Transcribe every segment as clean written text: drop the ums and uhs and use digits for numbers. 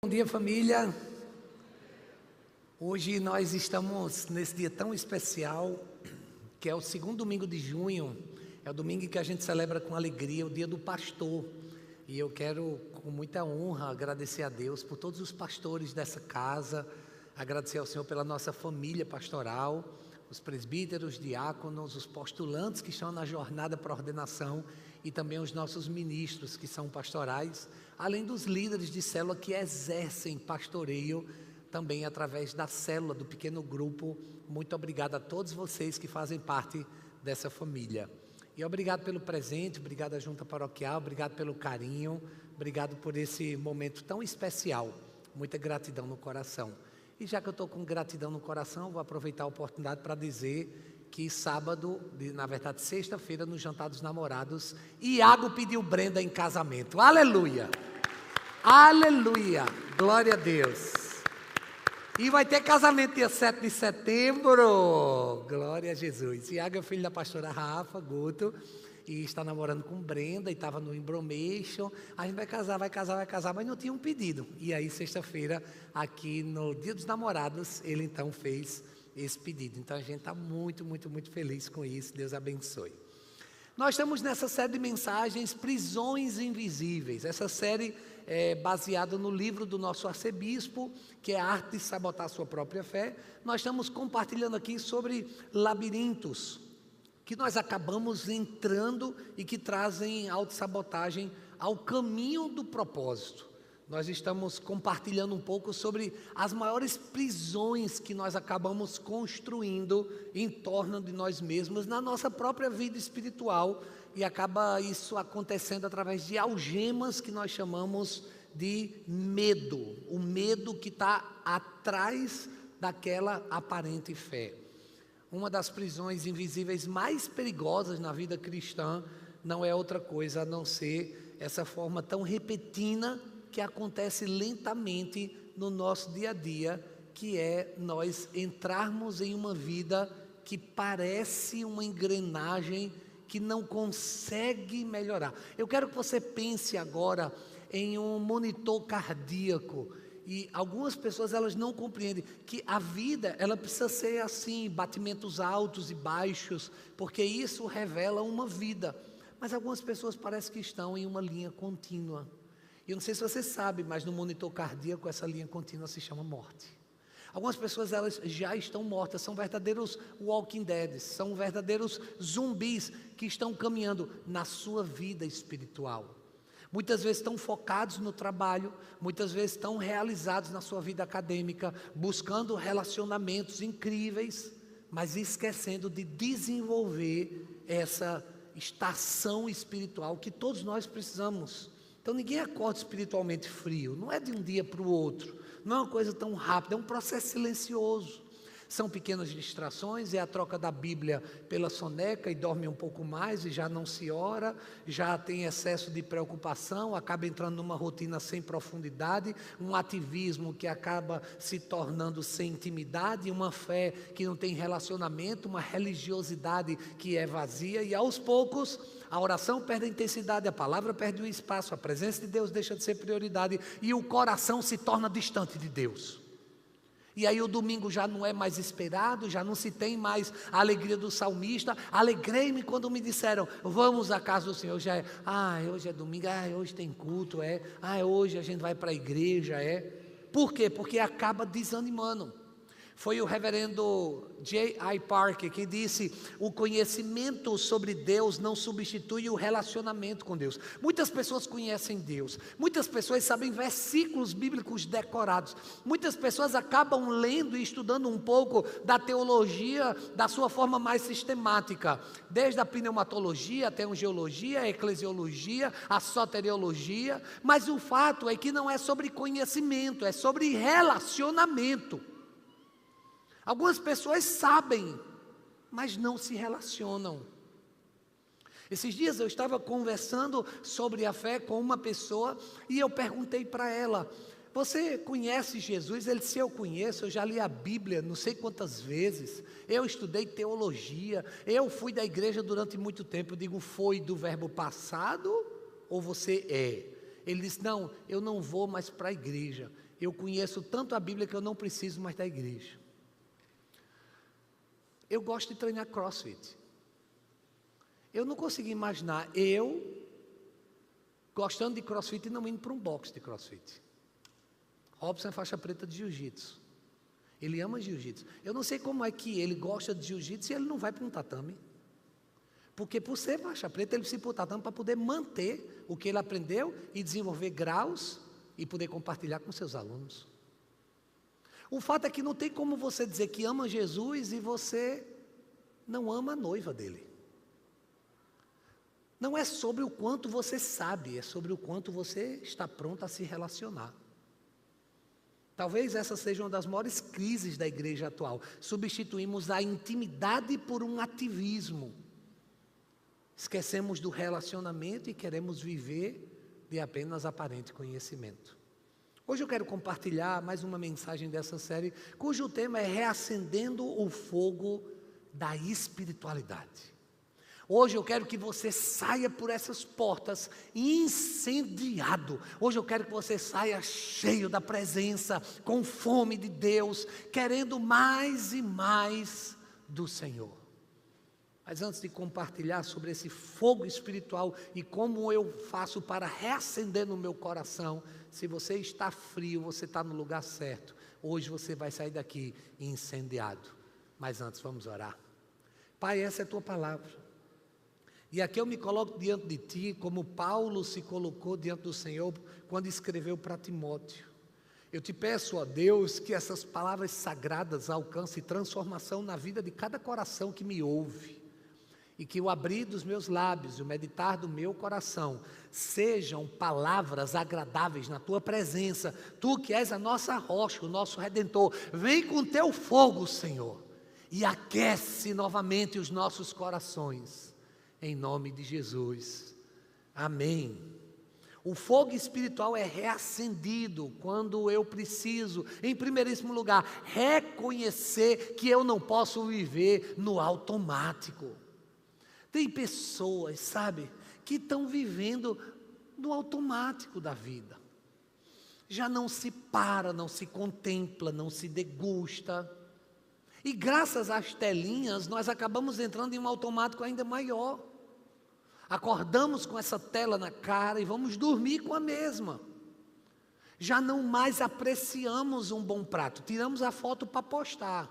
Bom dia, família. Hoje nós estamos nesse dia tão especial, que é o segundo domingo de junho. É o domingo em que a gente celebra com alegria o dia do pastor. E eu quero, com muita honra, agradecer a Deus por todos os pastores dessa casa, agradecer ao Senhor pela nossa família pastoral, os presbíteros, diáconos, os postulantes que estão na jornada para a ordenação e também os nossos ministros que são pastorais, além dos líderes de célula que exercem pastoreio também através da célula, do pequeno grupo. Muito obrigado a todos vocês que fazem parte dessa família. E obrigado pelo presente, obrigado à Junta Paroquial, obrigado pelo carinho, obrigado por esse momento tão especial. Muita gratidão no coração. E já que eu estou com gratidão no coração, vou aproveitar a oportunidade para dizer que sábado, na verdade sexta-feira, no Jantar dos Namorados, Iago pediu Brenda em casamento. Aleluia! Aleluia! Glória a Deus! E vai ter casamento dia 7 de setembro. Glória a Jesus. Iago é filho da pastora Rafa Guto e está namorando com Brenda e estava no embromation. A gente vai casar, mas não tinha um pedido. E aí, sexta-feira, aqui no Dia dos Namorados, ele então fez esse pedido. Então a gente está muito feliz com isso. Deus abençoe. Nós estamos nessa série de mensagens, Prisões Invisíveis. Essa série é baseada no livro do nosso arcebispo, que é a Arte de Sabotar a Sua Própria Fé. Nós estamos compartilhando aqui sobre labirintos, que nós acabamos entrando e que trazem autossabotagem ao caminho do propósito. Nós estamos compartilhando um pouco sobre as maiores prisões que nós acabamos construindo em torno de nós mesmos, na nossa própria vida espiritual, e acaba isso acontecendo através de algemas que nós chamamos de medo, o medo que está atrás daquela aparente fé. Uma das prisões invisíveis mais perigosas na vida cristã não é outra coisa a não ser essa forma tão repentina que acontece lentamente no nosso dia a dia, que é nós entrarmos em uma vida que parece uma engrenagem que não consegue melhorar. Eu quero que você pense agora em um monitor cardíaco. E algumas pessoas elas não compreendem que a vida ela precisa ser assim, batimentos altos e baixos, porque isso revela uma vida. Mas algumas pessoas parecem que estão em uma linha contínua. E eu não sei se você sabe, mas no monitor cardíaco essa linha contínua se chama morte. Algumas pessoas elas já estão mortas, são verdadeiros walking dead, são verdadeiros zumbis que estão caminhando na sua vida espiritual. Muitas vezes estão focados no trabalho, muitas vezes estão realizados na sua vida acadêmica, buscando relacionamentos incríveis, mas esquecendo de desenvolver essa estação espiritual que todos nós precisamos. Então ninguém acorda espiritualmente frio, não é de um dia para o outro, não é uma coisa tão rápida, é um processo silencioso. São pequenas distrações, é a troca da Bíblia pela soneca e dorme um pouco mais e já não se ora, já tem excesso de preocupação, acaba entrando numa rotina sem profundidade, um ativismo que acaba se tornando sem intimidade, uma fé que não tem relacionamento, uma religiosidade que é vazia e aos poucos a oração perde a intensidade, a palavra perde o espaço, a presença de Deus deixa de ser prioridade e o coração se torna distante de Deus. E aí o domingo já não é mais esperado, já não se tem mais a alegria do salmista. Alegrei-me quando me disseram, vamos à casa do Senhor. Já é, hoje é domingo, hoje tem culto, hoje a gente vai para a igreja, Por quê? Porque acaba desanimando. Foi o reverendo J.I. Parker que disse, o conhecimento sobre Deus não substitui o relacionamento com Deus. Muitas pessoas conhecem Deus, muitas pessoas sabem versículos bíblicos decorados, muitas pessoas acabam lendo e estudando um pouco da teologia da sua forma mais sistemática, desde a pneumatologia, a teologia, a eclesiologia, a soteriologia, mas o fato é que não é sobre conhecimento, é sobre relacionamento. Algumas pessoas sabem, mas não se relacionam. Esses dias eu estava conversando sobre a fé com uma pessoa e eu perguntei para ela, você conhece Jesus? Ele disse, eu conheço, eu já li a Bíblia não sei quantas vezes, eu estudei teologia, eu fui da igreja durante muito tempo. Eu digo, foi do verbo passado ou você é? Ele disse, não, eu não vou mais para a igreja, eu conheço tanto a Bíblia que eu não preciso mais da igreja. Eu gosto de treinar CrossFit. Eu não consigo imaginar eu gostando de CrossFit e não indo para um box de CrossFit. Robson é faixa preta de jiu-jitsu. Ele ama jiu-jitsu. Eu não sei como é que ele gosta de jiu-jitsu e ele não vai para um tatame. Porque por ser faixa preta, ele precisa ir para o tatame para poder manter o que ele aprendeu e desenvolver graus e poder compartilhar com seus alunos. O fato é que não tem como você dizer que ama Jesus e você não ama a noiva dele. Não é sobre o quanto você sabe, é sobre o quanto você está pronto a se relacionar. Talvez essa seja uma das maiores crises da igreja atual. Substituímos a intimidade por um ativismo. Esquecemos do relacionamento e queremos viver de apenas aparente conhecimento. Hoje eu quero compartilhar mais uma mensagem dessa série, cujo tema é reacendendo o fogo da espiritualidade. Hoje eu quero que você saia por essas portas incendiado. Hoje eu quero que você saia cheio da presença, com fome de Deus, querendo mais e mais do Senhor. Mas antes de compartilhar sobre esse fogo espiritual e como eu faço para reacender no meu coração, se você está frio, você está no lugar certo. Hoje você vai sair daqui incendiado. Mas antes vamos orar. Pai, essa é a tua palavra. E aqui eu me coloco diante de ti, como Paulo se colocou diante do Senhor quando escreveu para Timóteo. Eu te peço, ó Deus, que essas palavras sagradas alcancem transformação na vida de cada coração que me ouve. E que o abrir dos meus lábios e o meditar do meu coração sejam palavras agradáveis na tua presença. Tu que és a nossa rocha, o nosso Redentor, vem com teu fogo, Senhor, e aquece novamente os nossos corações. Em nome de Jesus, amém. O fogo espiritual é reacendido quando eu preciso, em primeiríssimo lugar, reconhecer que eu não posso viver no automático. Tem pessoas, sabe, que estão vivendo no automático da vida. Já não se para, não se contempla, não se degusta. E graças às telinhas, nós acabamos entrando em um automático ainda maior. Acordamos com essa tela na cara e vamos dormir com a mesma. Já não mais apreciamos um bom prato, tiramos a foto para postar.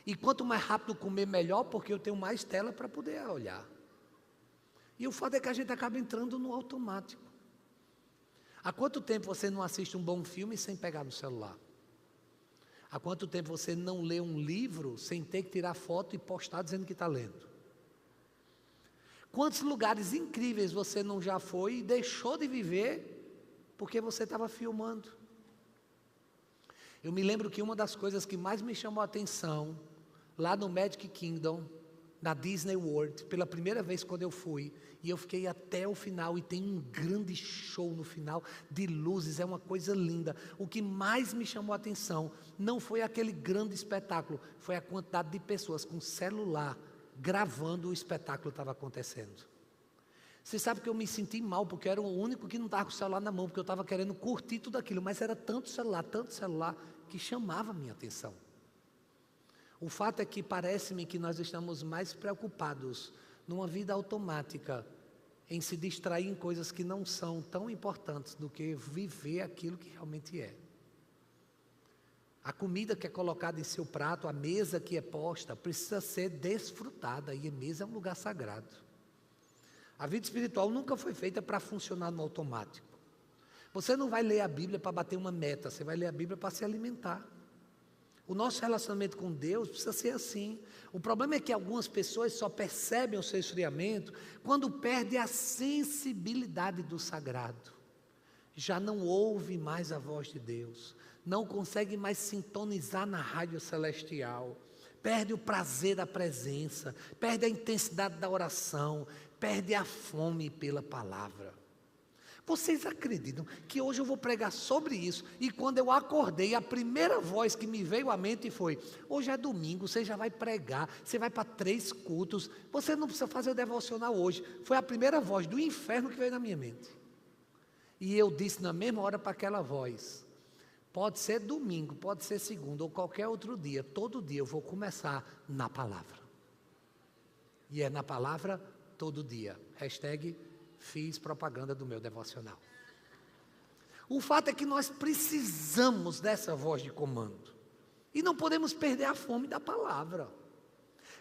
E quanto mais rápido comer, melhor, porque eu tenho mais tela para poder olhar. E o fato é que a gente acaba entrando no automático. Há quanto tempo você não assiste um bom filme sem pegar no celular? Há quanto tempo você não lê um livro sem ter que tirar foto e postar dizendo que está lendo? Quantos lugares incríveis você não já foi e deixou de viver porque você estava filmando? Eu me lembro que uma das coisas que mais me chamou a atenção, lá no Magic Kingdom, na Disney World, pela primeira vez quando eu fui, e eu fiquei até o final, e tem um grande show no final, de luzes, é uma coisa linda. O que mais me chamou a atenção, não foi aquele grande espetáculo, foi a quantidade de pessoas com celular, gravando o espetáculo que estava acontecendo. Você sabe que eu me senti mal, porque eu era o único que não estava com o celular na mão, porque eu estava querendo curtir tudo aquilo, mas era tanto celular, que chamava a minha atenção. O fato é que parece-me que nós estamos mais preocupados numa vida automática, em se distrair em coisas que não são tão importantes do que viver aquilo que realmente é. A comida que é colocada em seu prato, a mesa que é posta, precisa ser desfrutada, e a mesa é um lugar sagrado. A vida espiritual nunca foi feita para funcionar no automático. Você não vai ler a Bíblia para bater uma meta, você vai ler a Bíblia para se alimentar. O nosso relacionamento com Deus precisa ser assim. O problema é que algumas pessoas só percebem o seu esfriamento quando perdem a sensibilidade do sagrado. Já não ouve mais a voz de Deus, não consegue mais sintonizar na rádio celestial, perde o prazer da presença, perde a intensidade da oração, perde a fome pela palavra. Vocês acreditam que hoje eu vou pregar sobre isso? E quando eu acordei, a primeira voz que me veio à mente foi: hoje é domingo, você já vai pregar, você vai para 3 cultos, você não precisa fazer o devocional hoje. Foi a primeira voz do inferno que veio na minha mente. E eu disse na mesma hora para aquela voz: Pode ser domingo, pode ser segunda ou qualquer outro dia. Todo dia eu vou começar na palavra. E é na palavra todo dia. Hashtag fiz propaganda do meu devocional. O fato é que nós precisamos dessa voz de comando. E não podemos perder a fome da palavra.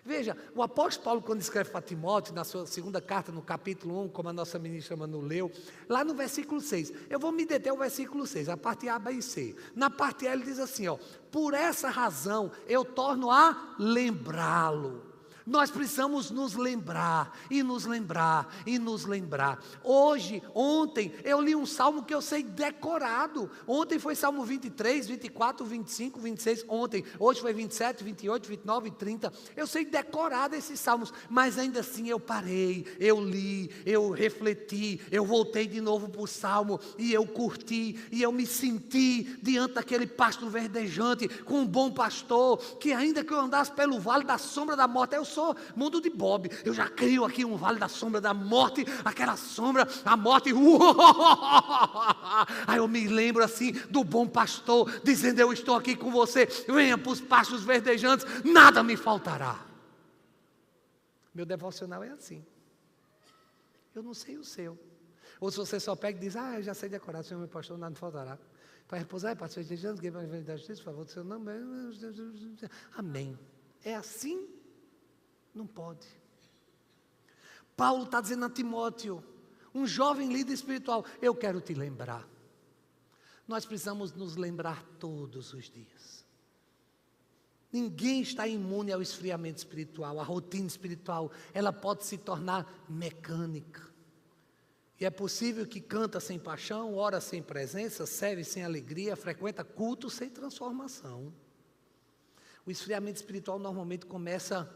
Veja, o apóstolo Paulo, quando escreve para Timóteo, na sua segunda carta, no capítulo 1, como a nossa ministra Manu leu, lá no versículo 6, eu vou me deter ao versículo 6, a parte A, B e C. Na parte A ele diz assim, por essa razão eu torno a lembrá-lo. Nós precisamos nos lembrar, e nos lembrar, e nos lembrar. Ontem, eu li um salmo que eu sei decorado. Ontem foi Salmo 23, 24, 25, 26, ontem. Hoje foi 27, 28, 29 e 30. Eu sei decorado esses salmos, mas ainda assim eu parei, eu li, eu refleti, eu voltei de novo para o salmo, e eu curti, e eu me senti diante daquele pasto verdejante, com um bom pastor, que ainda que eu andasse pelo vale da sombra da morte, eu sou mundo de Bob, eu já crio aqui um vale da sombra da morte, aquela sombra, a morte, aí eu me lembro assim do bom pastor, dizendo eu estou aqui com você, venha para os pastos verdejantes, nada me faltará. Meu devocional é assim, eu não sei o seu, ou se você só pega e diz, eu já sei decorar, Senhor meu pastor, nada me faltará, para repousar, pastor verdejantes, que vai da justiça, por favor do seu nome, amém, é assim? Não pode. Paulo está dizendo a Timóteo, um jovem líder espiritual, eu quero te lembrar. Nós precisamos nos lembrar todos os dias. Ninguém está imune ao esfriamento espiritual, a rotina espiritual, ela pode se tornar mecânica. E é possível que canta sem paixão, ora sem presença, serve sem alegria, frequenta culto sem transformação. O esfriamento espiritual normalmente começa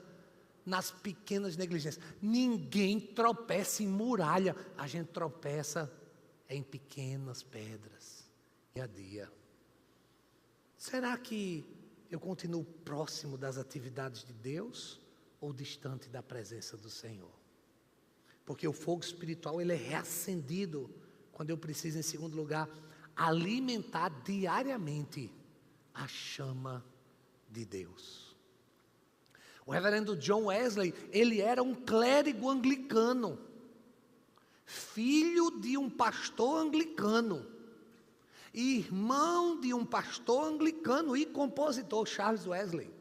nas pequenas negligências. Ninguém tropeça em muralha, a gente tropeça em pequenas pedras, dia a dia. Será que eu continuo próximo das atividades de Deus ou distante da presença do Senhor? Porque o fogo espiritual ele é reacendido quando eu preciso, em segundo lugar, alimentar diariamente a chama de Deus. O reverendo John Wesley, ele era um clérigo anglicano, filho de um pastor anglicano, irmão de um pastor anglicano e compositor, Charles Wesley.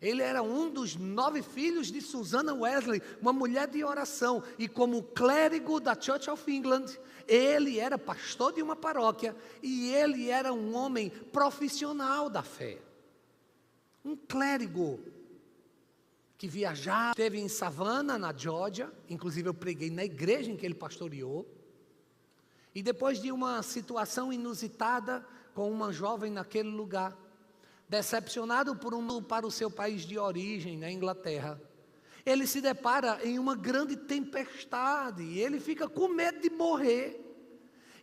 Ele era um dos 9 filhos de Susanna Wesley, uma mulher de oração, e como clérigo da Church of England, ele era pastor de uma paróquia, e ele era um homem profissional da fé. Um clérigo que viajava, esteve em Savannah, na Geórgia, inclusive eu preguei na igreja em que ele pastoreou, e depois de uma situação inusitada com uma jovem naquele lugar, decepcionado para o seu país de origem, na Inglaterra, ele se depara em uma grande tempestade, e ele fica com medo de morrer,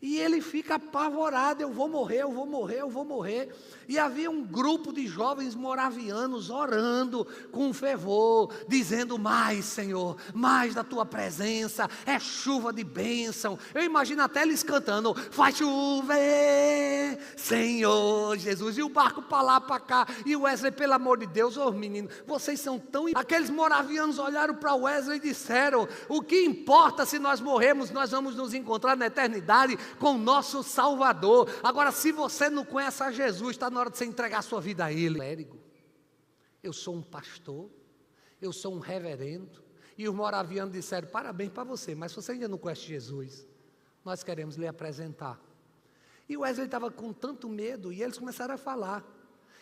e ele fica apavorado, eu vou morrer, eu vou morrer, eu vou morrer. E havia um grupo de jovens moravianos orando com fervor, dizendo, mais Senhor, mais da tua presença, é chuva de bênção. Eu imagino até eles cantando, faz chover, Senhor Jesus, e o barco para lá, para cá, e o Wesley, pelo amor de Deus, meninos, vocês são tão... Aqueles moravianos olharam para Wesley e disseram, o que importa se nós morrermos, nós vamos nos encontrar na eternidade com o nosso Salvador. Agora, se você não conhece a Jesus, está na hora de você entregar a sua vida a Ele. Clérigo, eu sou um pastor, eu sou um reverendo, e os moravianos disseram, parabéns para você, mas se você ainda não conhece Jesus, nós queremos lhe apresentar. E Wesley estava com tanto medo, e eles começaram a falar,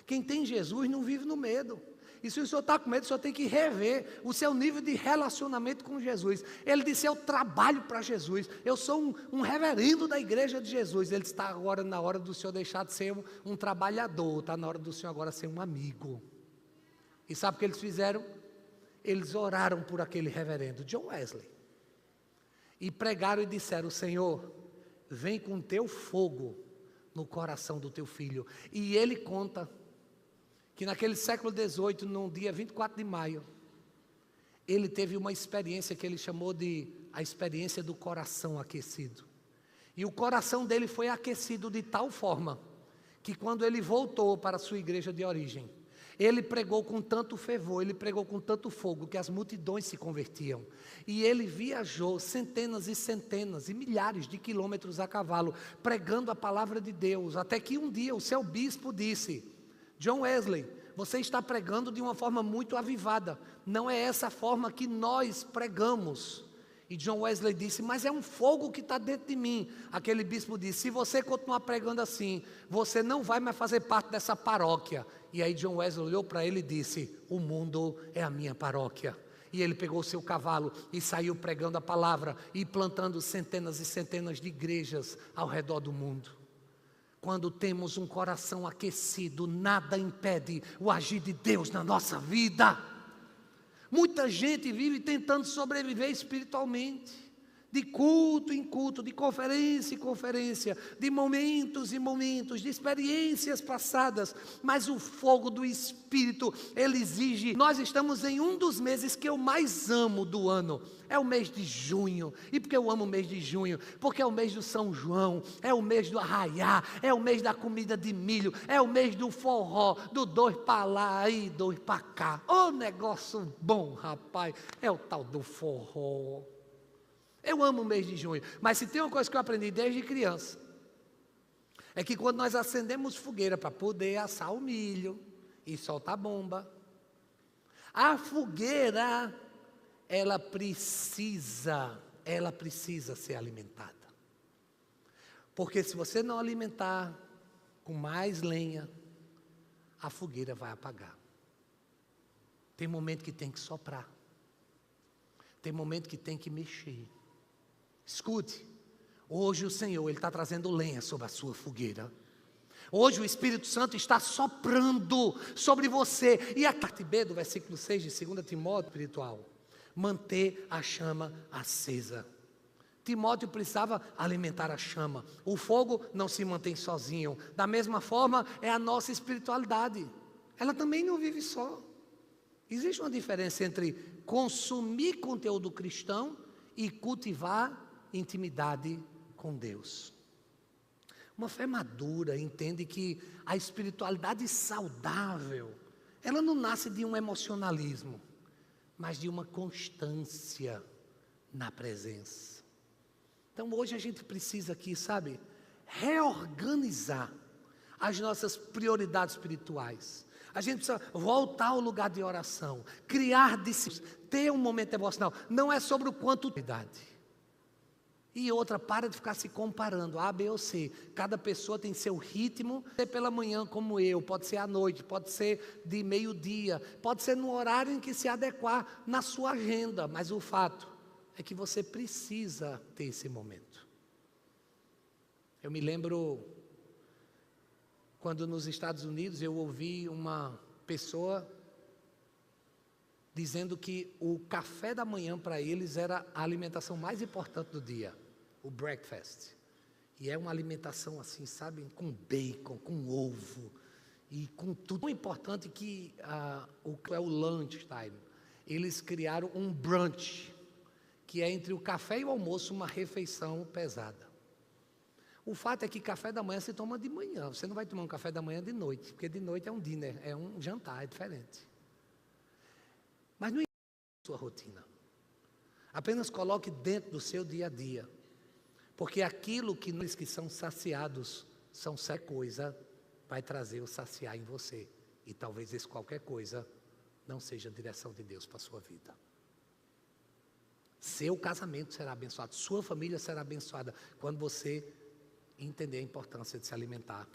quem tem Jesus não vive no medo. E se o senhor está com medo, o senhor tem que rever o seu nível de relacionamento com Jesus. Ele disse, eu trabalho para Jesus, eu sou um reverendo da igreja de Jesus. Ele está agora na hora do senhor deixar de ser um trabalhador, está na hora do senhor agora ser um amigo. E sabe o que eles fizeram? Eles oraram por aquele reverendo, John Wesley, e pregaram e disseram, Senhor, vem com teu fogo no coração do teu filho. E ele conta que naquele século XVIII, no dia 24 de maio, ele teve uma experiência que ele chamou de a experiência do coração aquecido. E o coração dele foi aquecido de tal forma que quando ele voltou para a sua igreja de origem, ele pregou com tanto fervor, ele pregou com tanto fogo, que as multidões se convertiam. E ele viajou centenas e centenas e milhares de quilômetros a cavalo, pregando a palavra de Deus, até que um dia o seu bispo disse: John Wesley, você está pregando de uma forma muito avivada, não é essa forma que nós pregamos. E John Wesley disse: mas é um fogo que está dentro de mim. Aquele bispo disse: se você continuar pregando assim, você não vai mais fazer parte dessa paróquia. E aí John Wesley olhou para ele e disse: o mundo é a minha paróquia. E ele pegou o seu cavalo e saiu pregando a palavra e plantando centenas e centenas de igrejas ao redor do mundo. Quando temos um coração aquecido, nada impede o agir de Deus na nossa vida. Muita gente vive tentando sobreviver espiritualmente, de culto em culto, de conferência em conferência, de momentos em momentos, de experiências passadas, mas o fogo do Espírito, ele exige. Nós estamos em um dos meses que eu mais amo do ano, é o mês de junho. E por que eu amo o mês de junho? Porque é o mês do São João, é o mês do arraiá, é o mês da comida de milho, é o mês do forró, do dois para lá e dois para cá. Ô negócio bom, rapaz, é o tal do forró. Eu amo o mês de junho, mas se tem uma coisa que eu aprendi desde criança, é que quando nós acendemos fogueira para poder assar o milho e soltar bomba, a fogueira, ela precisa ser alimentada. Porque se você não alimentar com mais lenha, a fogueira vai apagar. Tem momento que tem que soprar, tem momento que tem que mexer. Escute, hoje o Senhor, Ele está trazendo lenha sobre a sua fogueira. Hoje o Espírito Santo está soprando sobre você. E a parte B do versículo 6 de 2 Timóteo espiritual: manter a chama acesa. Timóteo precisava alimentar a chama. O fogo não se mantém sozinho. Da mesma forma é a nossa espiritualidade. Ela também não vive só. Existe uma diferença entre consumir conteúdo cristão e cultivar intimidade com Deus. Uma fé madura entende que a espiritualidade saudável, ela não nasce de um emocionalismo, mas de uma constância na presença. Então hoje a gente precisa aqui, sabe, reorganizar as nossas prioridades espirituais. A gente precisa voltar ao lugar de oração, criar discípulos, ter um momento devocional. Não é sobre o quanto idade. E outra, para de ficar se comparando, A, B ou C. Cada pessoa tem seu ritmo, pode ser pela manhã como eu, pode ser à noite, pode ser de meio-dia, pode ser no horário em que se adequar na sua agenda, mas o fato é que você precisa ter esse momento. Eu me lembro, quando nos Estados Unidos eu ouvi uma pessoa dizendo que o café da manhã para eles era a alimentação mais importante do dia, o breakfast. E é uma alimentação assim, sabe, com bacon, com ovo e com tudo. O importante que é o lunch time. Eles criaram um brunch, que é entre o café e o almoço uma refeição pesada. O fato é que café da manhã se toma de manhã, você não vai tomar um café da manhã de noite, porque de noite é um dinner, é um jantar, é diferente. Mas não é a sua rotina. Apenas coloque dentro do seu dia a dia. Porque aquilo que nós que são saciados, são qualquer coisa, vai trazer o saciar em você. E talvez esse qualquer coisa não seja a direção de Deus para a sua vida. Seu casamento será abençoado, sua família será abençoada, quando você entender a importância de se alimentar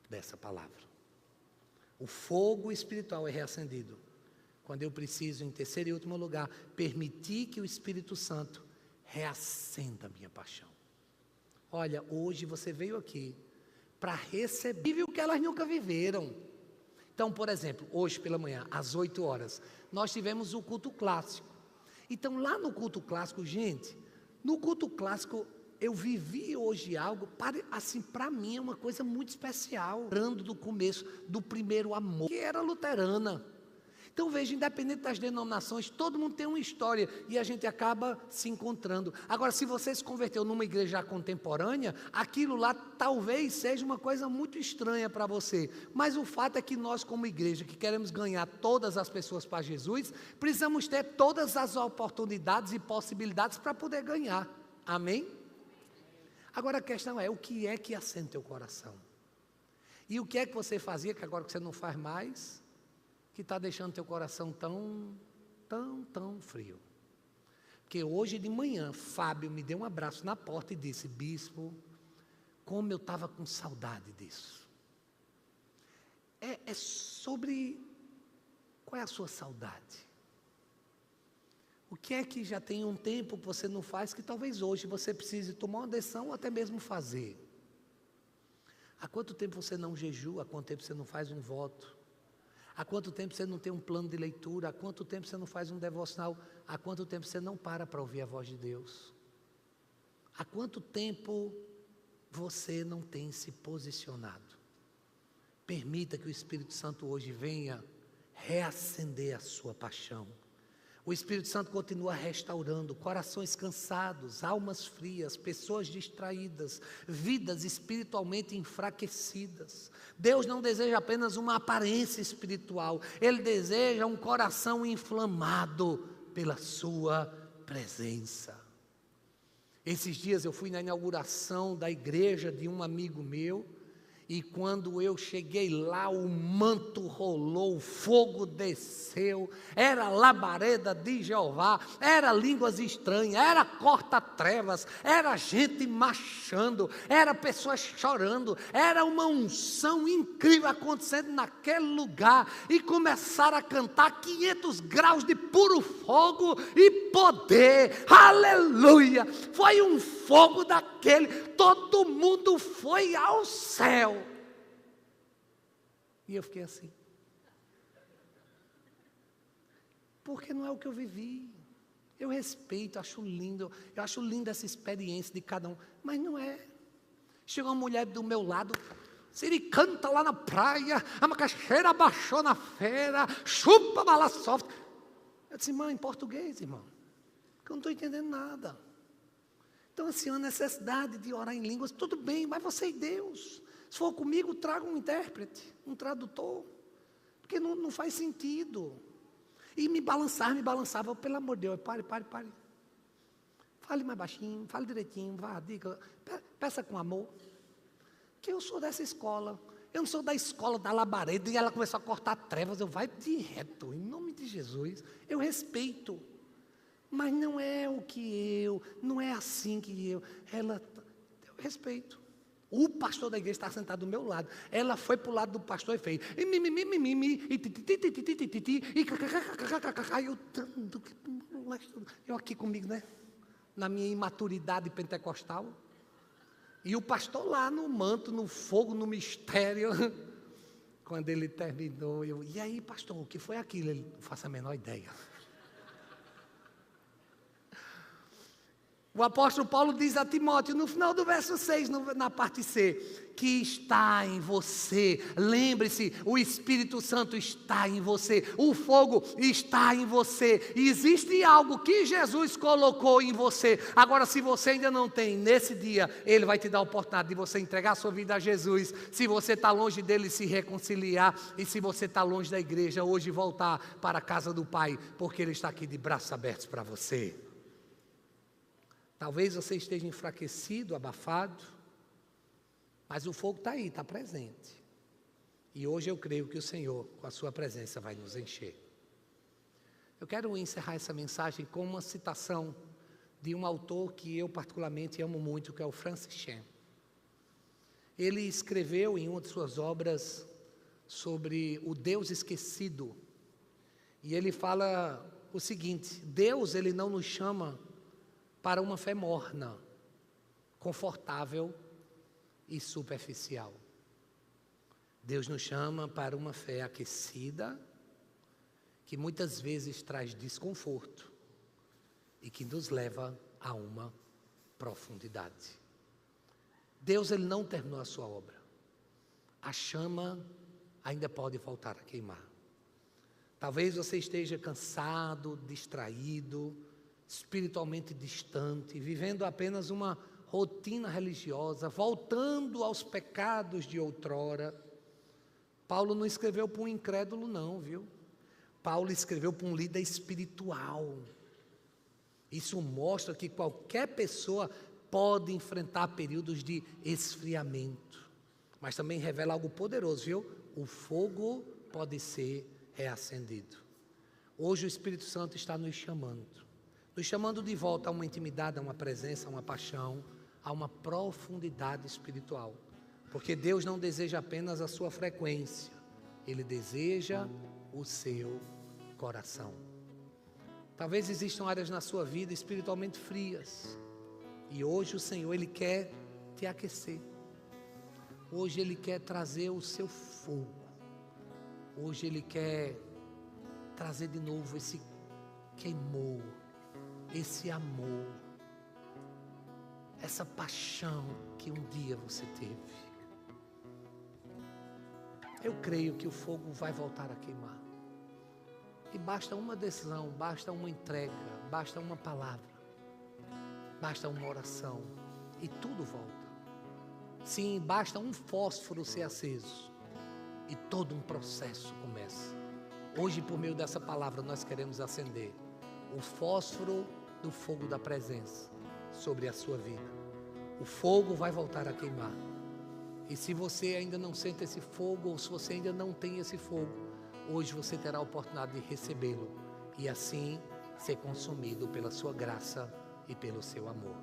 dessa palavra. O fogo espiritual é reacendido quando eu preciso, em terceiro e último lugar, permitir que o Espírito Santo reacenda a minha paixão. Olha, hoje você veio aqui para receber o que elas nunca viveram. Então, por exemplo, hoje pela manhã, às 8 horas, nós tivemos o culto clássico. Então, lá no culto clássico, gente, no culto clássico, eu vivi hoje algo, assim, para mim é uma coisa muito especial. Lembrando do começo, do primeiro amor, que era luterana. Então veja, independente das denominações, todo mundo tem uma história e a gente acaba se encontrando. Agora, se você se converteu numa igreja contemporânea, aquilo lá talvez seja uma coisa muito estranha para você. Mas o fato é que nós, como igreja, que queremos ganhar todas as pessoas para Jesus, precisamos ter todas as oportunidades e possibilidades para poder ganhar. Amém? Agora a questão é, o que é que acende teu coração? E o que é que você fazia, que agora você não faz mais, que está deixando teu coração tão frio? Porque hoje de manhã, Fábio me deu um abraço na porta e disse: bispo, como eu estava com saudade disso. É sobre qual é a sua saudade? O que é que já tem um tempo que você não faz, que talvez hoje você precise tomar uma decisão ou até mesmo fazer? Há quanto tempo você não jejua? Há quanto tempo você não faz um voto? Há quanto tempo você não tem um plano de leitura? Há quanto tempo você não faz um devocional? Há quanto tempo você não para ouvir a voz de Deus? Há quanto tempo você não tem se posicionado? Permita que o Espírito Santo hoje venha reacender a sua paixão. O Espírito Santo continua restaurando corações cansados, almas frias, pessoas distraídas, vidas espiritualmente enfraquecidas. Deus não deseja apenas uma aparência espiritual, Ele deseja um coração inflamado pela sua presença. Esses dias eu fui na inauguração da igreja de um amigo meu, e quando eu cheguei lá, o manto rolou, o fogo desceu, era labareda de Jeová, era línguas estranhas, era corta-trevas, era gente marchando, era pessoas chorando, era uma unção incrível acontecendo naquele lugar, e começaram a cantar 500 graus de puro fogo e poder, aleluia, foi um fogo daquele, todo mundo foi ao céu. E eu fiquei assim, porque não é o que eu vivi. Eu respeito, acho lindo, eu acho linda essa experiência de cada um, mas não é. Chegou uma mulher do meu lado, Siri canta lá na praia, a macaxeira abaixou na feira, chupa bala soft. Eu disse: irmã, em português, irmão, que eu não estou entendendo nada. Então, assim, a necessidade de orar em línguas, tudo bem, mas você e Deus. Se for comigo, traga um intérprete, um tradutor, porque não faz sentido. E me balançava, pelo amor de Deus, pare. Fale mais baixinho, fale direitinho, vá, diga, peça com amor. Que eu sou dessa escola, eu não sou da escola da labareda, e ela começou a cortar trevas, eu vai de reto, em nome de Jesus, eu respeito. Mas não é não é assim que eu respeito. O pastor da igreja está sentado do meu lado. Ela foi para o lado do pastor e fez. Eu aqui comigo, né? Na minha imaturidade pentecostal. E o pastor lá no manto, no fogo, no mistério. Quando ele terminou, e aí, pastor, o que foi aquilo? Ele: não faço a menor ideia. O apóstolo Paulo diz a Timóteo, no final do verso 6, na parte C, que está em você. Lembre-se, o Espírito Santo está em você, o fogo está em você, e existe algo que Jesus colocou em você. Agora, se você ainda não tem, nesse dia, Ele vai te dar a oportunidade de você entregar a sua vida a Jesus. Se você está longe dele, se reconciliar, e se você está longe da igreja, hoje voltar para a casa do Pai, porque Ele está aqui de braços abertos para você. Talvez você esteja enfraquecido, abafado, mas o fogo está aí, está presente. E hoje eu creio que o Senhor, com a sua presença, vai nos encher. Eu quero encerrar essa mensagem com uma citação de um autor que eu particularmente amo muito, que é o Francis Chan. Ele escreveu em uma de suas obras sobre o Deus esquecido. E ele fala o seguinte: Deus, Ele não nos chama para uma fé morna, confortável e superficial. Deus nos chama para uma fé aquecida, que muitas vezes traz desconforto e que nos leva a uma profundidade. Deus, Ele não terminou a sua obra. A chama ainda pode voltar a queimar. Talvez você esteja cansado, distraído, espiritualmente distante, vivendo apenas uma rotina religiosa, voltando aos pecados de outrora. Paulo não escreveu para um incrédulo não, viu? Paulo escreveu para um líder espiritual. Isso mostra que qualquer pessoa pode enfrentar períodos de esfriamento, mas também revela algo poderoso, viu? O fogo pode ser reacendido. Hoje o Espírito Santo está nos chamando de volta a uma intimidade, a uma presença, a uma paixão, a uma profundidade espiritual. Porque Deus não deseja apenas a sua frequência, Ele deseja o seu coração. Talvez existam áreas na sua vida espiritualmente frias, e hoje o Senhor, Ele quer te aquecer. Hoje Ele quer trazer o seu fogo. Hoje Ele quer trazer de novo esse queimor, esse amor, essa paixão que um dia você teve. Eu creio que o fogo vai voltar a queimar. E basta uma decisão, basta uma entrega, basta uma palavra, basta uma oração e tudo volta. Sim, basta um fósforo ser aceso e todo um processo começa. Hoje, por meio dessa palavra, nós queremos acender o fósforo do fogo da presença sobre a sua vida. O fogo vai voltar a queimar. E se você ainda não sente esse fogo, ou se você ainda não tem esse fogo, hoje você terá a oportunidade de recebê-lo e assim ser consumido pela sua graça e pelo seu amor.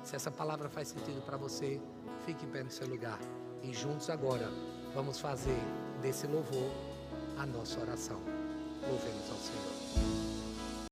Se essa palavra faz sentido para você, fique em pé no seu lugar. E juntos agora vamos fazer desse louvor a nossa oração. Louvemos ao Senhor.